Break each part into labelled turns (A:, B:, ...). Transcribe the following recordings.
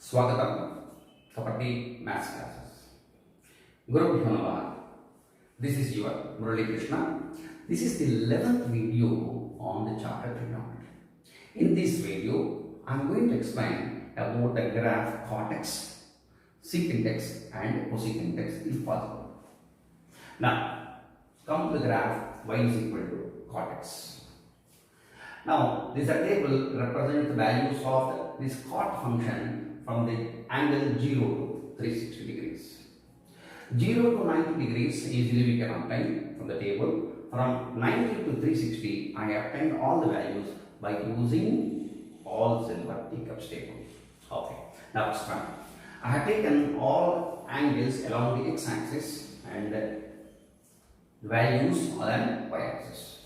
A: Swagatam, Kapati Maths classes. Guru Bhyanava. This is your Murali Krishna. This is the 11th video on the chapter Trigonometry. In this video, I am going to explain about the graph Cotx, Secx and COSEC if possible. Now, come to the graph y is equal to Cotx. Now, this table represents the values of this COT function from the angle 0 to 360 degrees. 0 to 90 degrees easily we can obtain from the table. From 90 to 360, I obtained all the values by using all silver teacups table. Okay, now it's fine. I have taken all angles along the x-axis and the values on y-axis.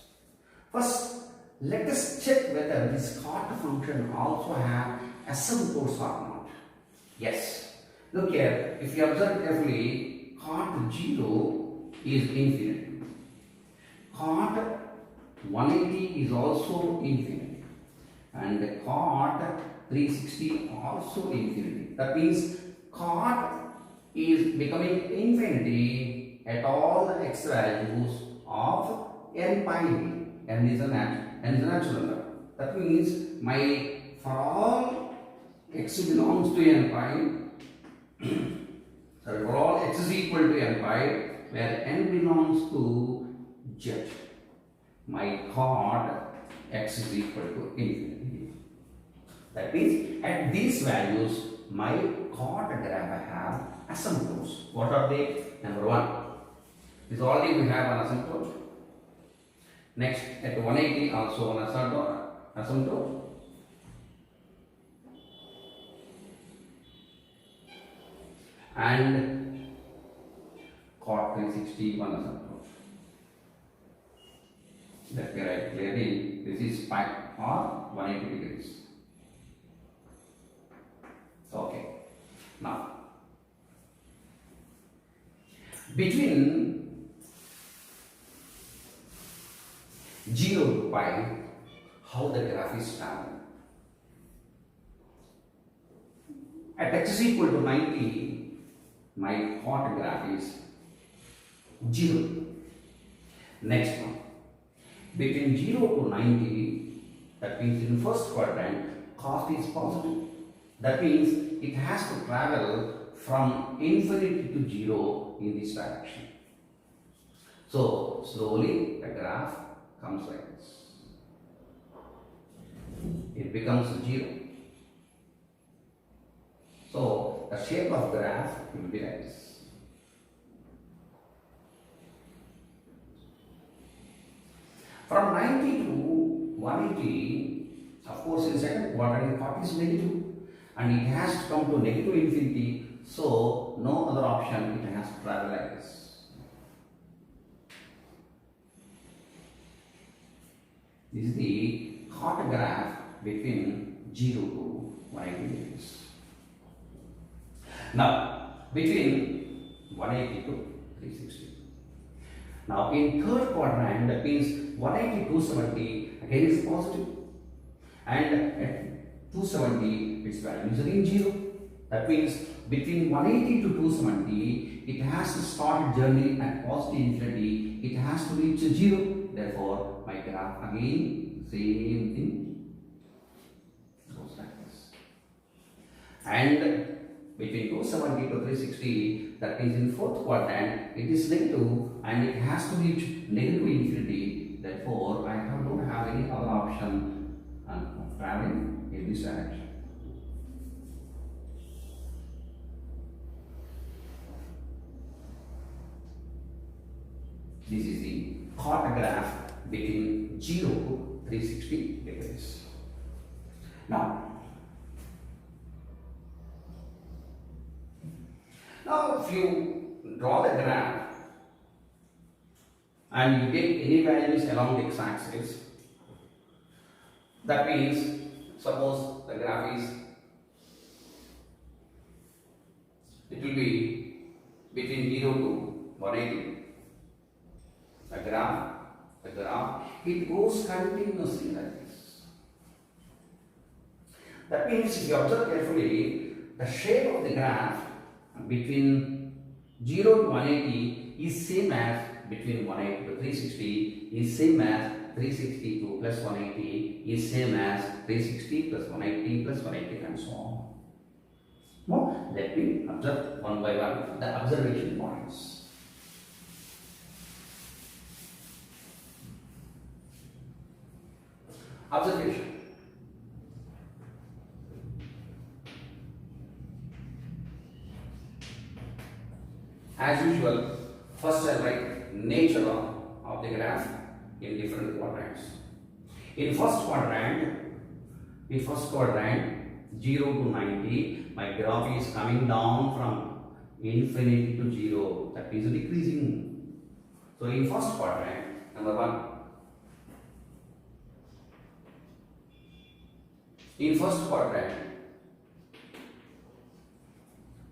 A: First, let us check whether this COT function also have asymptotes or not. Yes. Look here, if you observe carefully, COT 0 is infinite. COT 180 is also infinite. And COT 360 also infinity. That means COT is becoming infinity at all the x values of n pi d. N is a natural number. That means for all x belongs to n pi, sorry, for all x is equal to n pi, where n belongs to z, my COT x is equal to infinity. That means at these values, my COT graph have asymptotes. What are they? Number 1 is already we have an asymptote. Next, at 180 also an asymptote. And COT 360 one asymptote. Let me write clearly, this is pi or 180 degrees. Okay. Now, between 0 to pi, how the graph is traveling. At x is equal to 90, my COT graph is 0. Next one, between 0 to 90, that means in first quadrant, cost is positive. That means it has to travel from infinity to 0 in this direction. So, slowly the graph comes like this. It becomes 0. So, the shape of graph will be like this. From 90 to 180, of course in second quadrant COT is negative and it has to come to negative infinity, so no other option, it has to travel like this. This is the COT graph between 0 to 180 degrees. Now, between 180 to 360. Now, in third quadrant, that means 180 to 270 again is positive, and at 270 its value is again 0. That means between 180 to 270, it has to start journey at positive infinity, it has to reach 0. Therefore, my graph again, same thing, goes like this. And between 270 to 360, that means in fourth quadrant, it is negative and it has to reach negative infinity. Therefore, I don't have any other option of traveling in this direction. This is the COT graph between 0 to 360 degrees. Now, if you draw the graph and you get any values along the x-axis, that means suppose the graph is, it will be between 0 to 180. The graph, it goes continuously like this. That means if you observe carefully, the shape of the graph between 0 to 180 is same as between 180 to 360 is same as 360 to plus 180 is same as 360 plus 180 plus 180 and so on. Now, let me observe one by one the observation points. Observation. As usual, first I write nature of the graph in different quadrants. In first quadrant, 0 to 90, my graph is coming down from infinity to 0. That is decreasing. So in first quadrant, number 1. In first quadrant,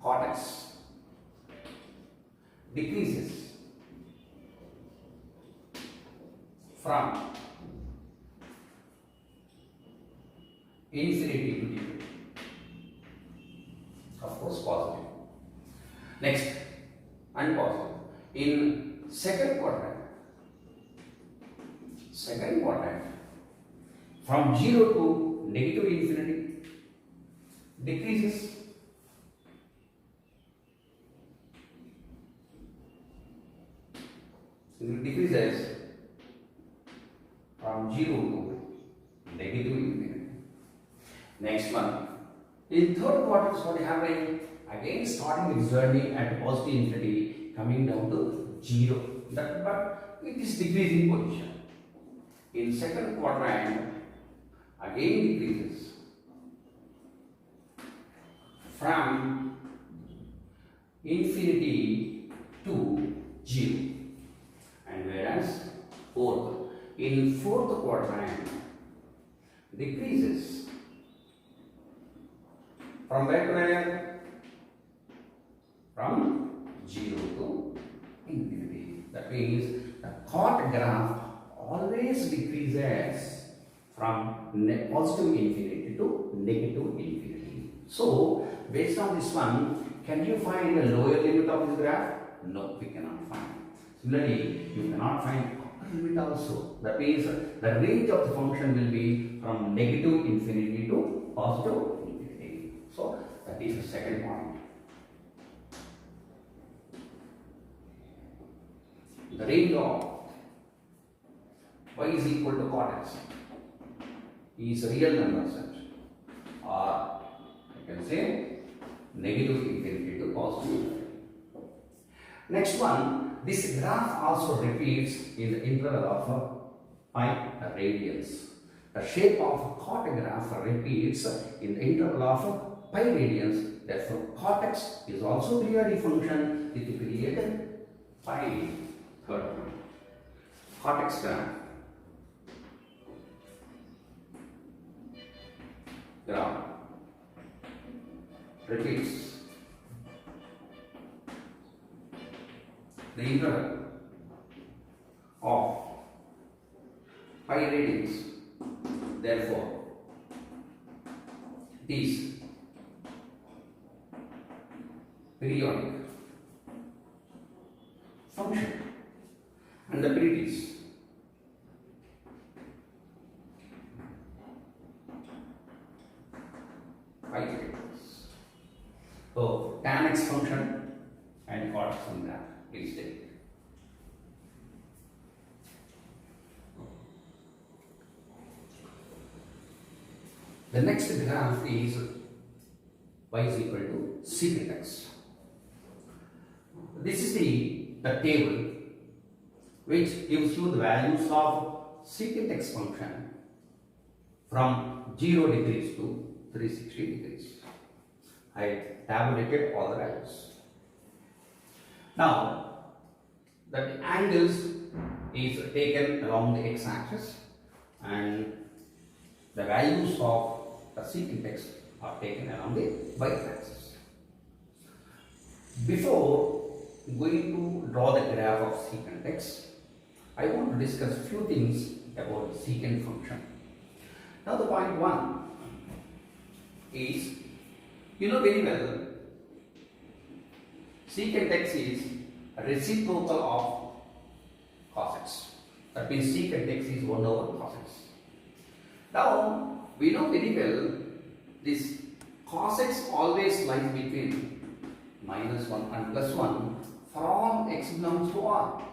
A: Cotx decreases from infinity to 0. Of course, positive. Next, unpositive. In second quadrant, from 0 to negative infinity, decreases. It decreases from 0 to negative infinity. Next one. In third quarter, what is happening? Again, starting its journey at positive infinity, coming down to 0. But it is decreasing position. In second quadrant, again decreases from infinity to 0. And whereas in fourth quadrant, decreases from where to where? From 0 to infinity. That means the COT graph always decreases from positive infinity to negative infinity. So, based on this one, can you find the lower limit of this graph? No, we cannot find. Similarly, you cannot find upper limit also. That means the range of the function will be from negative infinity to positive infinity. So, that is the second point. The range of y is equal to Cotx is a real number set, or I can say negative infinity to positive infinity. Next one, this graph also repeats in the interval of pi radians. The shape of a COT graph repeats in the interval of pi radians. Therefore, Cotx is also periodic function with the period pi. Third one, Cotx graph repeats the interval of pi radians. Therefore, it is periodic function, and the period is pi radians. So, tan x function and cot from that is taken. The next graph is y is equal to Secx. This is the table which gives you the values of Secx function from 0 degrees to 360 degrees. I tabulated all the values. Now, the angles is taken along the x-axis and the values of the Secx are taken along the y-axis. Before going to draw the graph of Secx, I want to discuss a few things about the secant function. Now the point 1 is You know very well, secant x is a reciprocal of Cosec. That means secant x is 1 over Cosec. Now, we know very well this Cosec always lies between -1 and +1 from x belongs to R.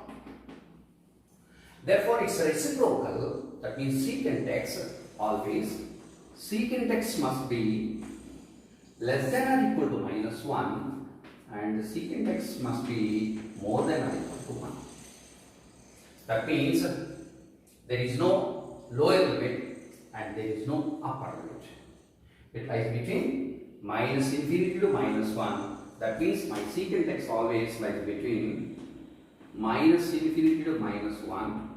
A: Therefore, it's reciprocal. That means secant x always, secant x must be less than or equal to -1 and secant x must be more than or equal to 1. That means there is no lower limit and there is no upper limit. It lies between -infinity to -1. That means my secant x always lies between -infinity to -1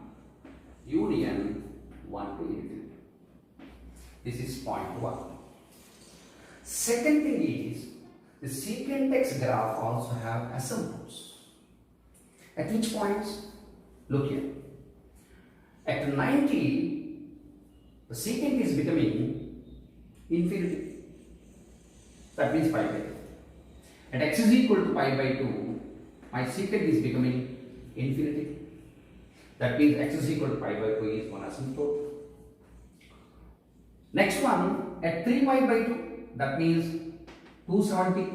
A: union 1 to infinity. This is point 1. Second thing is, the secant x graph also have asymptotes. At which points? Look here. At 90, the secant is becoming infinity. That means pi by 2. At x is equal to pi by 2, my secant is becoming infinity. That means x is equal to pi by 2 is one asymptote. Next one, at 3 pi by 2, that means 270.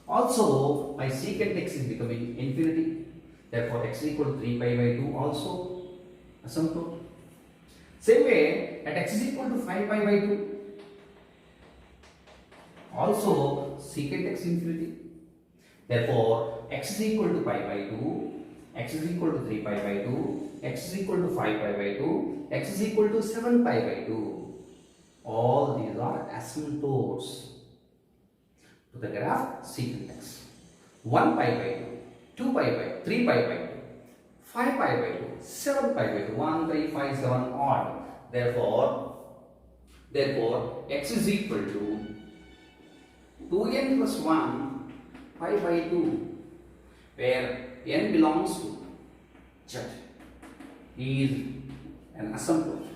A: Also, my secant x is becoming infinity. Therefore, x is equal to 3 pi by 2 also asymptote. Same way, at x is equal to 5 pi by 2, also secant x infinity. Therefore, x is equal to pi by 2, x is equal to 3 pi by 2, x is equal to 5 pi by 2, x is equal to 7 pi by 2. All these are asymptotes to the graph secant x. 1 pi by 2, 2 pi by 3 pi by 2, 5 pi by 2, 7 pi by 2, 1, 3, 5, 7 odd. Therefore, x is equal to 2n plus 1 pi by 2, where n belongs to Z, is an asymptote.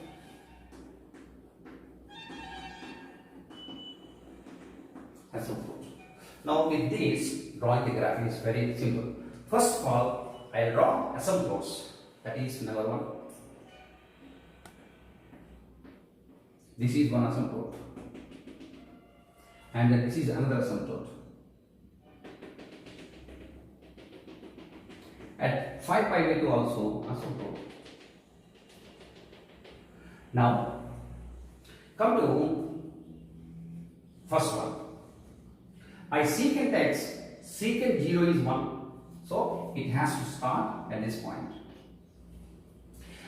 A: Now with this, drawing the graph is very simple. First of all, I will draw asymptotes. That is number 1. This is one asymptote. And then this is another asymptote. At 5 pi by 2 also asymptote. Now, come to first one. I secant x, secant 0 is 1. So, it has to start at this point.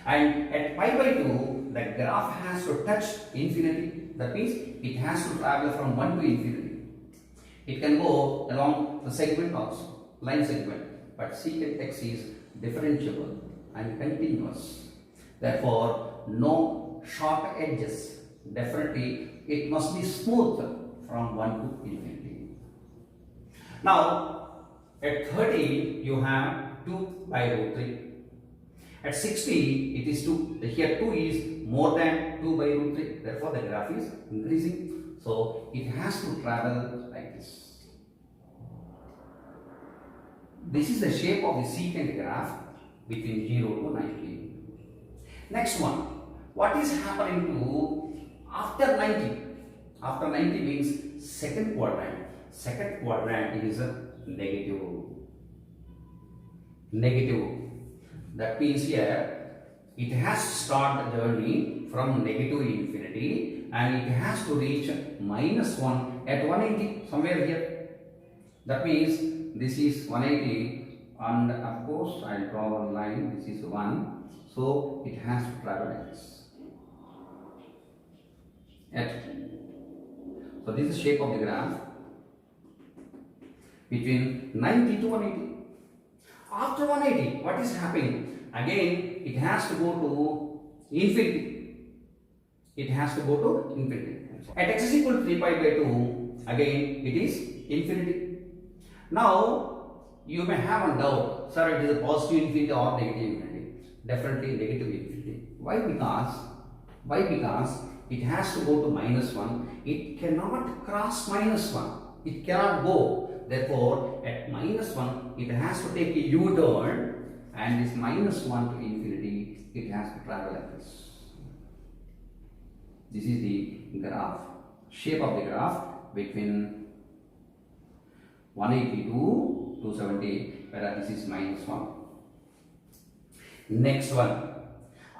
A: And at pi by 2, the graph has to touch infinity. That means it has to travel from 1 to infinity. It can go along the segment also, line segment. But secant x is differentiable and continuous. Therefore, no sharp edges. Definitely, it must be smooth from 1 to infinity. Now, at 30, you have 2 by root 3. At 60, it is 2. Here 2 is more than 2 by root 3. Therefore, the graph is increasing. So, it has to travel like this. This is the shape of the secant graph between 0 to 90. Next one. What is happening to after 90? After 90 means second quadrant. Second quadrant is a negative. Negative. That means here it has to start the journey from negative infinity and it has to reach -1 at 180 somewhere here. That means this is 180 and of course I will draw one line. This is 1. So it has to travel like this. So this is the shape of the graph between 90 to 180. After 180, what is happening? Again, it has to go to infinity. It has to go to infinity. At x is equal to 3 pi by 2, again it is infinity. Now, you may have a doubt, sir, it is a positive infinity or negative infinity. Definitely negative infinity. Why? Because Why? Because it has to go to -1. It cannot cross -1. It cannot go. Therefore, at -1, it has to take a U-turn, and this -1 to infinity, it has to travel like this. This is the graph, shape of the graph between 180 to 270, whereas this is -1. Next one,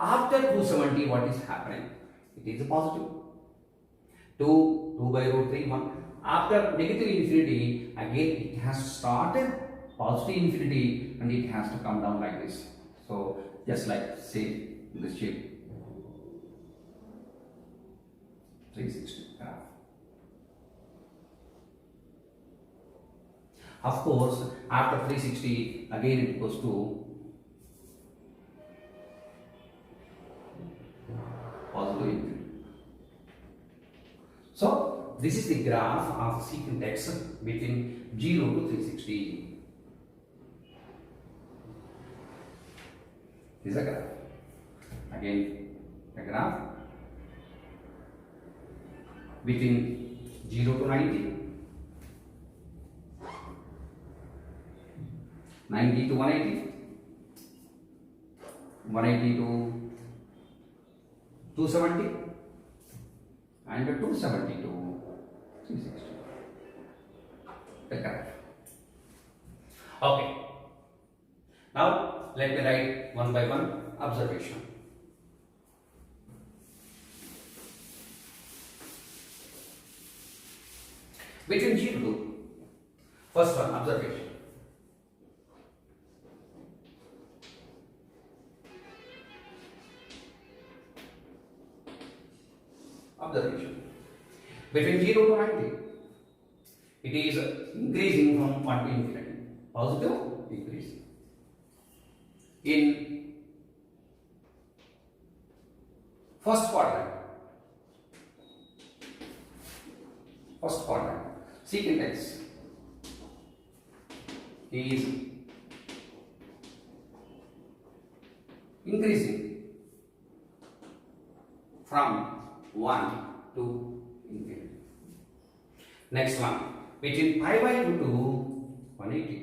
A: after 270, what is happening? It is a positive. 2 by root 3, 1. After negative infinity, again it has started positive infinity and it has to come down like this. So, just like say this shape. 360 graph. Of course, after 360, again it goes to positive infinity. So, this is the graph of secant x between 0 to 360. This is a graph. Again, a graph between 0 to 90, 90 to 180, 180 to 270, and 270 to 360. The graph. Okay. Now let me write one by one observation. Between 0 to first one, observation. Observation. Between 0 to 90, it is increasing from 1 to infinity. Positive increase. In first quadrant, secant x is increasing from 1 to infinity. Next one, between pi by 2 to 180.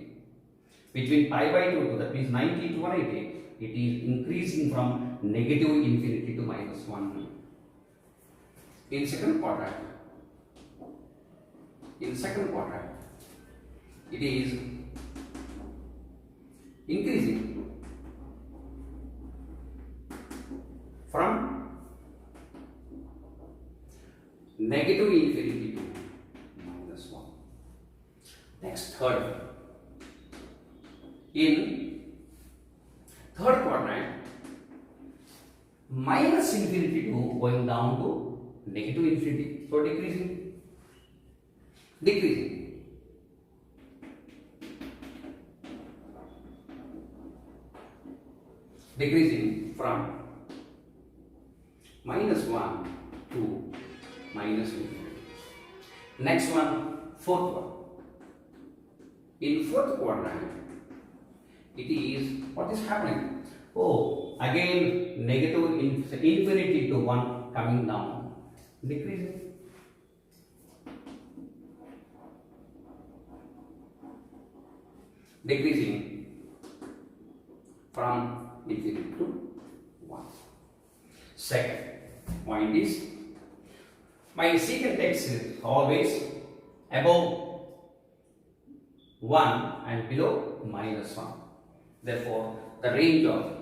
A: Between pi by 2 to, that means 90 to 180, it is increasing from negative infinity to -1. In second quadrant, it is increasing from negative infinity to -1. Next, third. In third quadrant, minus infinity to going down to negative infinity. So decreasing from -1 to -infinity. Next one, fourth one. In fourth quadrant, it is, what is happening? Oh, again negative infinity to 1 coming down, decreasing from infinity to 1. Second point is, my secant x is always above 1 and below -1. Therefore, the range of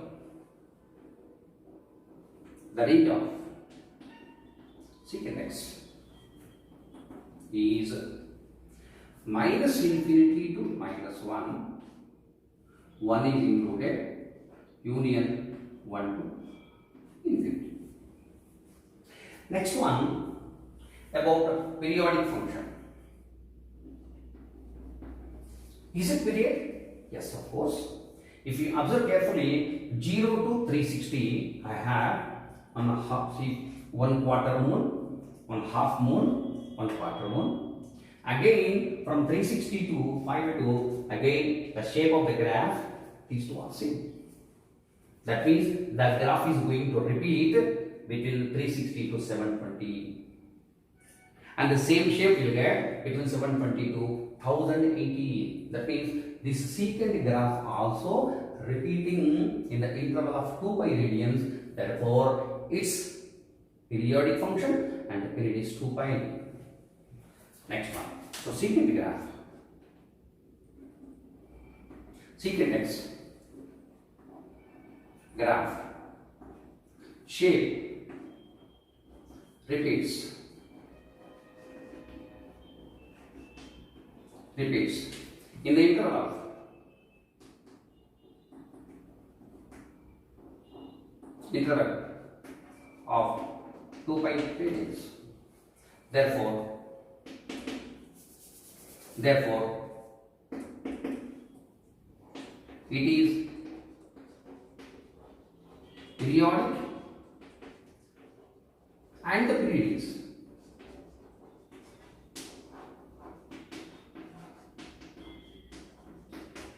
A: secant x is minus infinity to -1. 1 is included, union 1 to infinity. Next one, about periodic function. Is it period? Yes, of course. If you observe carefully, 0 to 360, I have on a half, see, 1 quarter moon, 1 half moon, 1 quarter moon. Again, from 360 to 5 again, the shape of the graph, these two are same. That means the graph is going to repeat between 360 to 720. And the same shape you'll get between 720 to 1080. That means this secant graph also repeating in the interval of 2 pi radians. Therefore, its periodic function and the period is 2 pi. Next one. So secant graph. Secant x graph shape repeats in the interval of 2 pi radians. Therefore it is periodic and the period is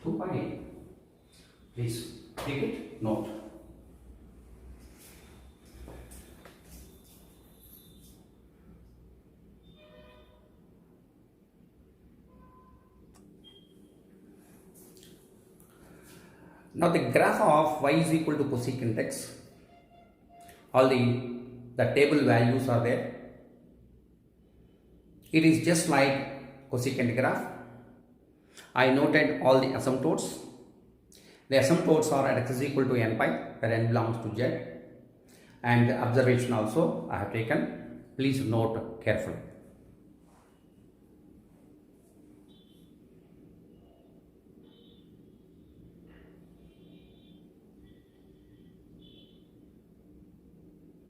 A: 2 pi. Please take it note. Now the graph of y is equal to cosecant x. All the table values are there. It is just like cosecant graph. I noted all the asymptotes. The asymptotes are at x is equal to n pi, where n belongs to z. And the observation also I have taken. Please note carefully.